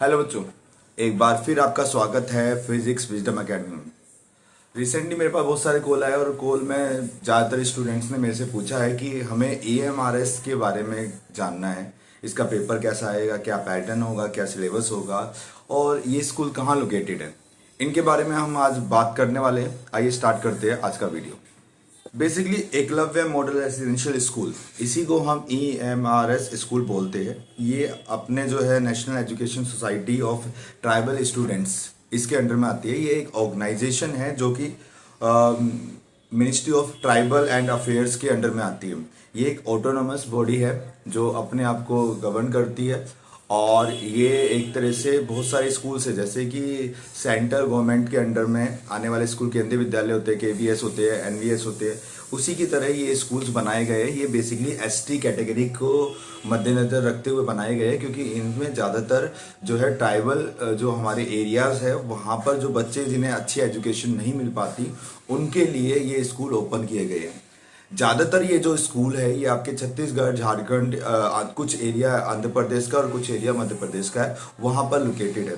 Hello बच्चों, एक बार फिर आपका स्वागत है फिजिक्स विजडम एकेडमी में। रिसेंटली मेरे पास बहुत सारे कॉल आए और कॉल में ज़्यादातर स्टूडेंट्स ने मेरे से पूछा है कि हमें EMRS के बारे में जानना है। इसका पेपर कैसा आएगा, क्या पैटर्न होगा, क्या सिलेबस होगा और ये स्कूल कहाँ लोकेटेड है। इनके बारे में हम आज बात करने वाले हैं। आइए स्टार्ट करते हैं आज का video. Basically Eklavya model residential school, इसी को हम EMRS स्कूल बोलते हैं। ये अपने जो है national education society of tribal students, इसके अंडर में आती है। ये एक ऑर्गेनाइजेशन है जो कि ministry of tribal and affairs के अंडर में आती है। ये एक ऑटोनोमस बॉडी है जो अपने आप को गवर्न करती है और ये एक तरह से बहुत सारे स्कूल्स है, जैसे कि सेंट्रल गवर्नमेंट के अंडर में आने वाले स्कूल केंद्रीय विद्यालय होते हैं, KVS होते हैं, NVS होते हैं, उसी की तरह ये स्कूल्स बनाए गए हैं। ये बेसिकली ST कैटेगरी को मद्देनजर रखते हुए बनाए गए हैं, क्योंकि इनमें ज़्यादातर जो है ट्राइबल जो हमारे एरियाज़ है वहाँ पर जो बच्चे जिन्हें अच्छी एजुकेशन नहीं मिल पाती, उनके लिए ये स्कूल ओपन किए गए हैं। ज़्यादातर ये जो स्कूल है ये आपके छत्तीसगढ़, झारखंड, कुछ एरिया आंध्र प्रदेश का और कुछ एरिया मध्य प्रदेश का है, वहाँ पर लोकेटेड है।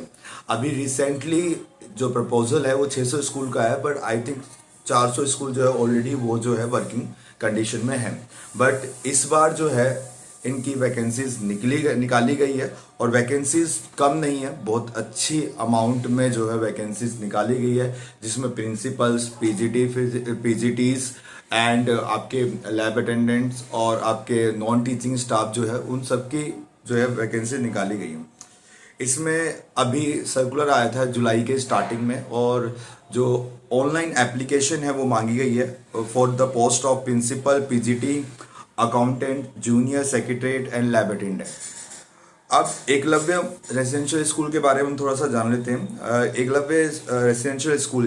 अभी रिसेंटली जो प्रपोजल है वो 600 स्कूल का है, बट आई थिंक 400 स्कूल जो है ऑलरेडी वो जो है वर्किंग कंडीशन में है। बट इस बार जो है इनकी वैकेंसीज निकाली गई है और वैकेंसीज कम नहीं है, बहुत अच्छी अमाउंट में जो है वैकेंसीज निकाली गई है, जिसमें प्रिंसिपल्स, PGTs एंड आपके लैब अटेंडेंट्स और आपके नॉन टीचिंग स्टाफ जो है उन सबकी जो है वैकेंसी निकाली गई है। इसमें अभी सर्कुलर आया था जुलाई के स्टार्टिंग में, और जो ऑनलाइन एप्लीकेशन है वो मांगी गई है for the post of principal, PGT, accountant, junior secretariat and lab attendant. अब एकलव्य रेसिडेंशियल स्कूल के बारे में थोड़ा सा जान लेते हैं। Eklavya residential school,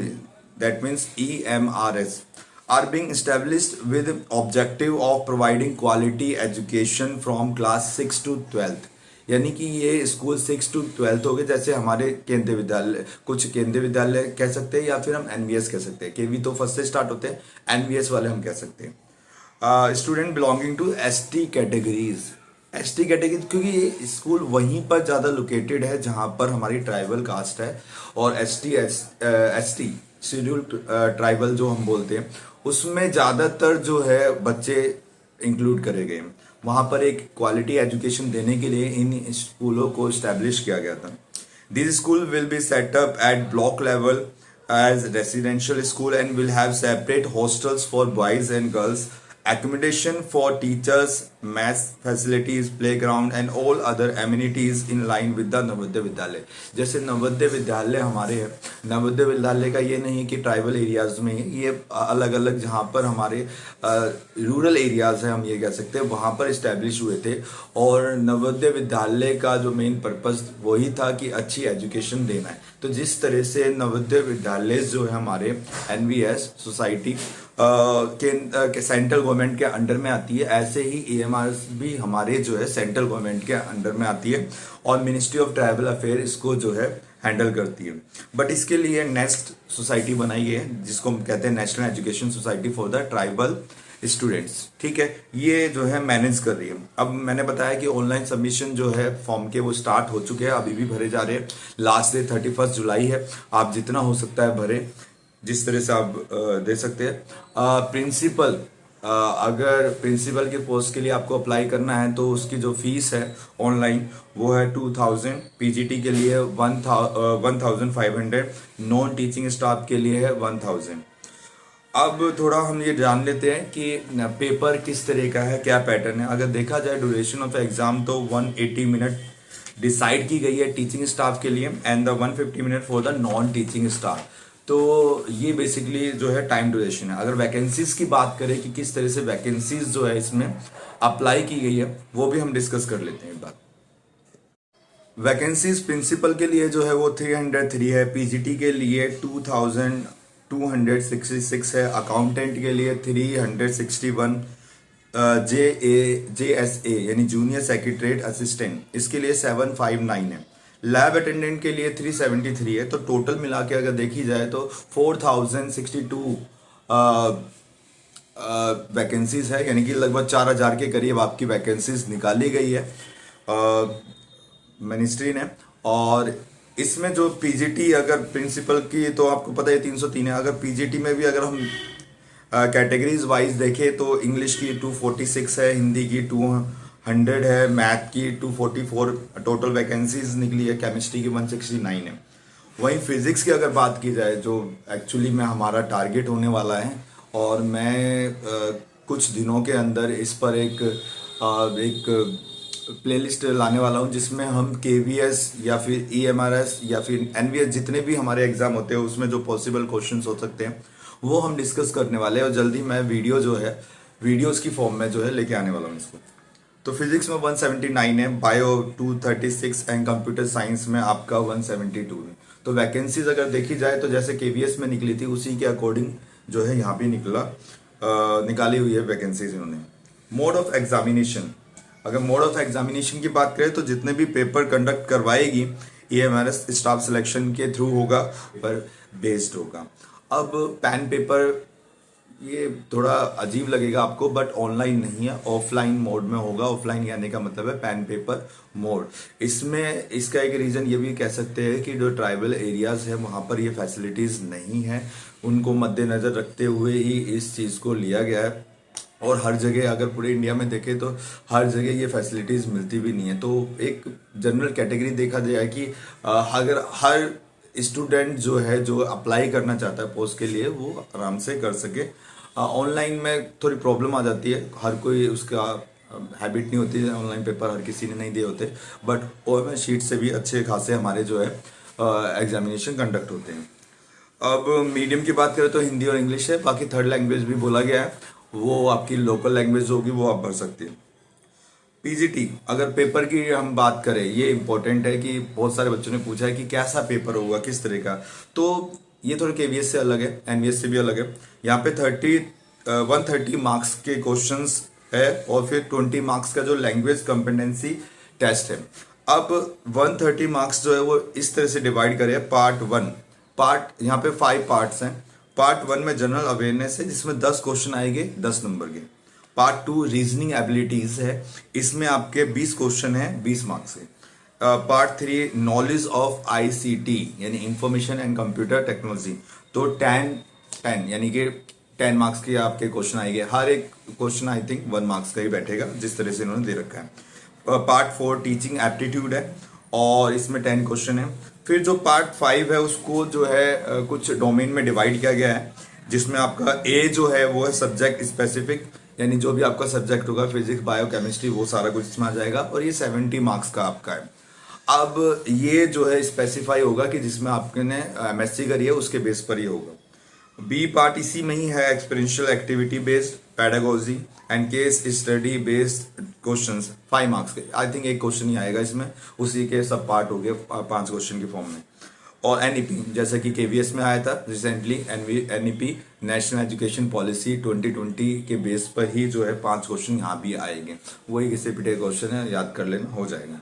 that means EMRS, are being established with objective of providing quality education from class 6 to 12th। यानी कि ये स्कूल 6 to 12th हो गए, जैसे हमारे केंद्रीय विद्यालय, कुछ केंद्रीय विद्यालय कह सकते हैं या फिर हम NVS कह सकते हैं। KV तो फर्स्ट से स्टार्ट होते हैं, NVS वाले हम कह सकते हैं। Student belonging to ST categories, ST category, क्योंकि ये स्कूल वहीं पर ज़्यादा लोकेटेड है जहाँ पर हमारी ट्राइबल कास्ट है, और ST शेड्यूल्ड ट्राइबल जो हम बोलते हैं उसमें ज़्यादातर जो है बच्चे इंक्लूड करे गए। वहाँ पर एक क्वालिटी एजुकेशन देने के लिए इन स्कूलों को इस्टेब्लिश किया गया था। This school will be set up at block level as residential school and will have separate hostels for boys and girls, accommodation for teachers, mass facilities, playground and all other amenities in line with the Navodaya Vidyalaya. जैसे नवोदय विद्यालय हमारे हैं, नवोदय विद्यालय का ये नहीं है कि tribal areas में है, ये अलग अलग जहाँ पर हमारे रूरल एरियाज हैं हम ये कह सकते हैं, वहाँ पर इस्टेब्लिश हुए थे। और नवोदय विद्यालय का जो मेन पर्पस वही था कि अच्छी एजुकेशन देना है। तो जिस तरह से नवोदय विद्यालय जो है हमारे NVS सोसाइटी के सेंट्रल गवर्नमेंट के अंडर में आती है, ऐसे ही EMRS भी हमारे जो है सेंट्रल गवर्नमेंट के अंडर में आती है और मिनिस्ट्री ऑफ ट्राइबल अफेयर इसको जो है हैंडल करती है। बट इसके लिए नेक्स्ट सोसाइटी बनाई गई है जिसको हम कहते हैं national education society for the tribal students. ठीक है, ये जो है मैनेज कर रही है। अब मैंने बताया कि ऑनलाइन सबमिशन जो है फॉर्म के वो स्टार्ट हो चुके हैं, अभी भी भरे जा रहे हैं। लास्ट डे 31 जुलाई है, आप जितना हो सकता है भरे, जिस तरह से आप दे सकते हैं। प्रिंसिपल, अगर प्रिंसिपल के पोस्ट के लिए आपको अप्लाई करना है तो उसकी जो फीस है ऑनलाइन वो है 2000, PGT के लिए 1500, नॉन टीचिंग स्टाफ के लिए है 1000। अब थोड़ा हम ये जान लेते हैं कि पेपर किस तरह का है, क्या पैटर्न है। अगर देखा जाए ड्यूरेशन ऑफ एग्जाम तो 180 मिनट डिसाइड की गई है टीचिंग स्टाफ के लिए and the 150 minute for the non teaching staff. तो ये बेसिकली जो है टाइम ड्यूरेशन है। अगर वैकेंसीज की बात करें कि किस तरह से वैकेंसीज जो है इसमें अप्लाई की गई है, वो भी हम डिस्कस कर लेते हैं एक बार। वैकेंसीज प्रिंसिपल के लिए जो है वो 303 है, PGT के लिए 2266 है, अकाउंटेंट के लिए 361, JSA यानी जूनियर सेक्रेटरीट असिस्टेंट, इसके लिए 759 है, लैब अटेंडेंट के लिए 373 है। तो टोटल मिला के अगर देखी जाए तो 4062 वैकेंसीज है, यानी कि लगभग 4000 के करीब आपकी वैकेंसीज निकाली गई है मिनिस्ट्री ने। और इसमें जो पीजीटी अगर प्रिंसिपल की तो आपको पता है 303 है। अगर पीजीटी में भी अगर हम कैटेगरीज वाइज देखें तो इंग्लिश की 246 है, हिंदी की 200 है, मैथ की 244 टोटल वैकेंसीज निकली है, केमिस्ट्री की 169 है। वहीं फिजिक्स की अगर बात की जाए जो एक्चुअली में हमारा टारगेट होने वाला है, और मैं कुछ दिनों के अंदर इस पर एक प्लेलिस्ट लाने वाला हूँ जिसमें हम केवीएस या फिर ईएमआरएस या फिर एनवीएस जितने भी हमारे एग्जाम होते हैं उसमें जो पॉसिबल क्वेश्चंस हो सकते हैं वो हम डिस्कस करने वाले हैं। और जल्दी मैं वीडियो जो है वीडियोस की फॉर्म में जो है लेके आने वाला हूँ इसको। तो फिजिक्स में 179 है, बायो 236 एंड कंप्यूटर साइंस में आपका 172 है। तो वैकेंसीज अगर देखी जाए तो जैसे केवीएस में निकली थी उसी के अकॉर्डिंग जो है यहाँ भी निकाली हुई है वैकेंसीज इन्होंने। मोड ऑफ एग्जामिनेशन, अगर मोड ऑफ एग्जामिनेशन की बात करें तो जितने भी पेपर कंडक्ट करवाएगी ईएमआरएस स्टाफ सिलेक्शन के थ्रू होगा, पर बेस्ड होगा। अब पेन पेपर ये थोड़ा अजीब लगेगा आपको, बट ऑनलाइन नहीं है, ऑफलाइन मोड में होगा। ऑफलाइन यानी का मतलब है पेन पेपर मोड। इसमें इसका एक रीज़न ये भी कह सकते हैं कि जो ट्राइबल एरियाज है वहाँ पर ये फैसिलिटीज़ नहीं है, उनको मद्देनज़र रखते हुए ही इस चीज़ को लिया गया है। और हर जगह अगर पूरे इंडिया में देखें तो हर जगह ये फैसिलिटीज़ मिलती भी नहीं है। तो एक जनरल कैटेगरी देखा जाए कि अगर हर स्टूडेंट जो है जो अप्लाई करना चाहता है पोस्ट के लिए वो आराम से कर सके। ऑनलाइन में थोड़ी प्रॉब्लम आ जाती है, हर कोई उसका हैबिट नहीं होती है, ऑनलाइन पेपर हर किसी ने नहीं दिए होते, बट ओएमआर शीट से भी अच्छे खासे हमारे जो है एग्जामिनेशन कंडक्ट होते हैं। अब मीडियम की बात करें तो हिंदी और इंग्लिश है, बाकी थर्ड लैंग्वेज भी बोला गया है, वो आपकी लोकल लैंग्वेज होगी वो आप भर सकते हैं। पीजीटी अगर पेपर की हम बात करें, ये इंपॉर्टेंट है कि बहुत सारे बच्चों ने पूछा है कि कैसा पेपर होगा, किस तरह का। तो ये थोड़ा केवीएस से अलग है, एनवीएस से भी अलग है। यहाँ पे 130 मार्क्स के क्वेश्चंस है और फिर 20 मार्क्स का जो लैंग्वेज कॉम्पिटेंसी टेस्ट है। अब 130 मार्क्स जो है वो इस तरह से डिवाइड करे, पार्ट 1 पार्ट, यहाँ पे 5 पार्ट्स हैं। पार्ट 1 में जनरल अवेयरनेस है जिसमें 10 क्वेश्चन आएंगे 10 नंबर के। पार्ट 2 रीजनिंग एबिलिटीज है, इसमें आपके 20 क्वेश्चन है 20 मार्क्स के। पार्ट 3 नॉलेज ऑफ आईसीटी यानी इंफॉर्मेशन एंड कंप्यूटर टेक्नोलॉजी, तो 10 यानी कि 10 मार्क्स के आपके क्वेश्चन आएंगे। हर एक क्वेश्चन आई थिंक 1 मार्क्स का ही बैठेगा जिस तरह से इन्होंने दे रखा है। पार्ट 4 टीचिंग एप्टीट्यूड है और इसमें 10 क्वेश्चन है। फिर जो पार्ट 5 है उसको जो है कुछ डोमेन में डिवाइड किया गया है, जिसमें आपका ए जो है वो है सब्जेक्ट स्पेसिफिक, यानी जो भी आपका सब्जेक्ट होगा फिजिक्स बायो केमिस्ट्री वो सारा कुछ इसमें आ जाएगा, और ये 70 मार्क्स का आपका है। अब ये जो है स्पेसिफाई होगा कि जिसमें आपने एमएससी करी है उसके बेस पर ही होगा। बी पार्ट इसी में ही है, experiential activity based pedagogy and case study based questions 5 marks के। आई थिंक एक क्वेश्चन ही आएगा इसमें, उसी के सब पार्ट हो गए 5 क्वेश्चन के फॉर्म में। और एनईपी जैसा कि केवीएस में आया था recently, NEP national education policy 2020 के बेस पर ही जो है 5 क्वेश्चन यहाँ भी आएंगे। वही किसी पिटे क्वेश्चन है, याद कर लेना हो जाएगा।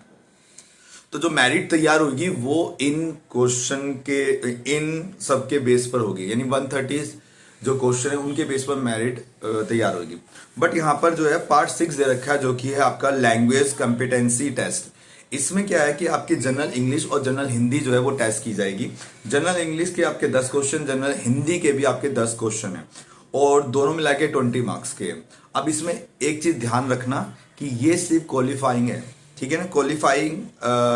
तो जो मेरिट तैयार होगी वो इन क्वेश्चन के इन सब के बेस पर होगी, यानी 130 जो क्वेश्चन है उनके बेस पर मेरिट तैयार होगी। बट यहाँ पर जो है पार्ट 6 दे रखा है जो कि है आपका लैंग्वेज कॉम्पिटेंसी टेस्ट। इसमें क्या है कि आपकी जनरल इंग्लिश और जनरल हिंदी जो है वो टेस्ट की जाएगी। जनरल इंग्लिश के आपके 10 क्वेश्चन, जनरल हिंदी के भी आपके 10 क्वेश्चन है और दोनों मिला के 20 मार्क्स के। अब इसमें एक चीज ध्यान रखना कि ये सिर्फ क्वालिफाइंग है, ठीक है ना, क्वालिफाइंग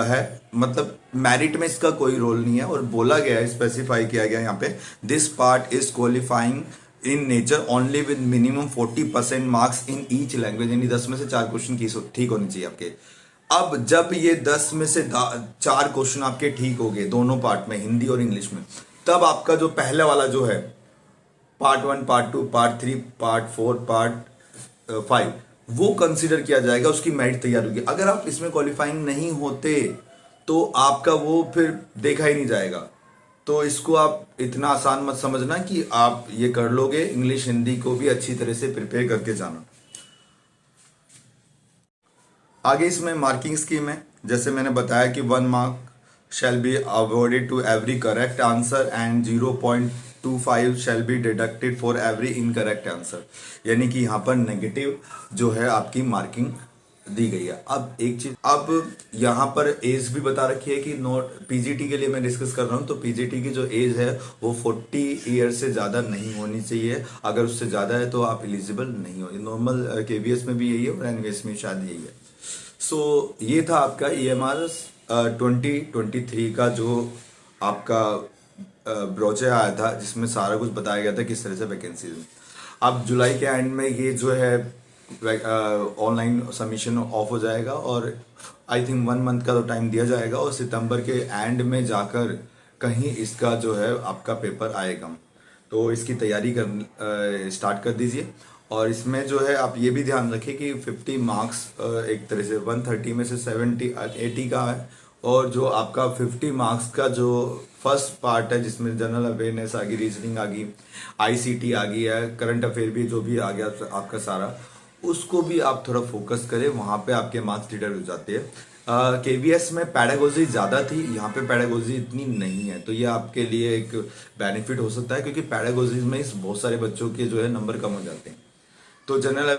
है, मतलब मेरिट में इसका कोई रोल नहीं है। और बोला गया है, स्पेसिफाई किया गया यहाँ पे, this part is qualifying in nature only with minimum 40% marks in each language, यानी 10 में से 4 क्वेश्चन ठीक होने चाहिए आपके। अब जब ये 10 में से 4 क्वेश्चन आपके ठीक हो गए दोनों पार्ट में, हिंदी और इंग्लिश में, तब आपका जो पहले वाला जो है part 1 part 2 part 3 part 4 part 5 वो कंसीडर किया जाएगा, उसकी मेरिट तैयार होगी। अगर आप इसमें क्वालिफाइंग नहीं होते तो आपका वो फिर देखा ही नहीं जाएगा। तो इसको आप इतना आसान मत समझना कि आप ये कर लोगे, इंग्लिश हिंदी को भी अच्छी तरह से प्रिपेयर करके जाना। आगे इसमें मार्किंग स्कीम है, जैसे मैंने बताया कि 1 mark shall be awarded to every correct answer and 0.25 shall be deducted for every incorrect answer, यानी कि यहाँ पर नेगेटिव जो है आपकी मार्किंग दी गई है। अब एक चीज, अब यहाँ पर एज भी बता रखी है कि नोट पीजीटी के लिए मैं डिस्कस कर रहा हूँ, तो पीजीटी की जो एज है वो 40 ईयर से ज्यादा नहीं होनी चाहिए। अगर उससे ज्यादा है तो आप एलिजिबल नहीं हो। नॉर्मल केवीएस में भी यही है और एनवीएस में शायद यही है। सो ये था आपका ईएमआर 2023 का जो आपका ब्रोचर आया था, जिसमें सारा कुछ बताया गया था किस तरह से वैकेंसीज में। अब जुलाई के एंड में ये जो है ऑनलाइन सबमिशन ऑफ हो जाएगा और आई थिंक 1 मंथ का तो टाइम दिया जाएगा और सितंबर के एंड में जाकर कहीं इसका जो है आपका पेपर आएगा। तो इसकी तैयारी कर स्टार्ट कर दीजिए। और इसमें जो है आप ये भी ध्यान रखिए कि 50 मार्क्स एक तरह से 130 में से 80 का है, और जो आपका 50 मार्क्स का जो फर्स्ट पार्ट है जिसमें जनरल अवेयरनेस आ गई, रीजनिंग आ गई, आईसीटी आ गई है, करंट अफेयर भी जो भी आ गया आपका सारा, उसको भी आप थोड़ा फोकस करें, वहां पे आपके मार्क्स डिडक्ट हो जाते हैं। केवीएस में पैडागोजी ज्यादा थी, यहाँ पे पैडागोजी इतनी नहीं है, तो ये आपके लिए एक बेनिफिट हो सकता है, क्योंकि पैडागोजी में बहुत सारे बच्चों के जो है नंबर कम हो जाते हैं। तो जनरल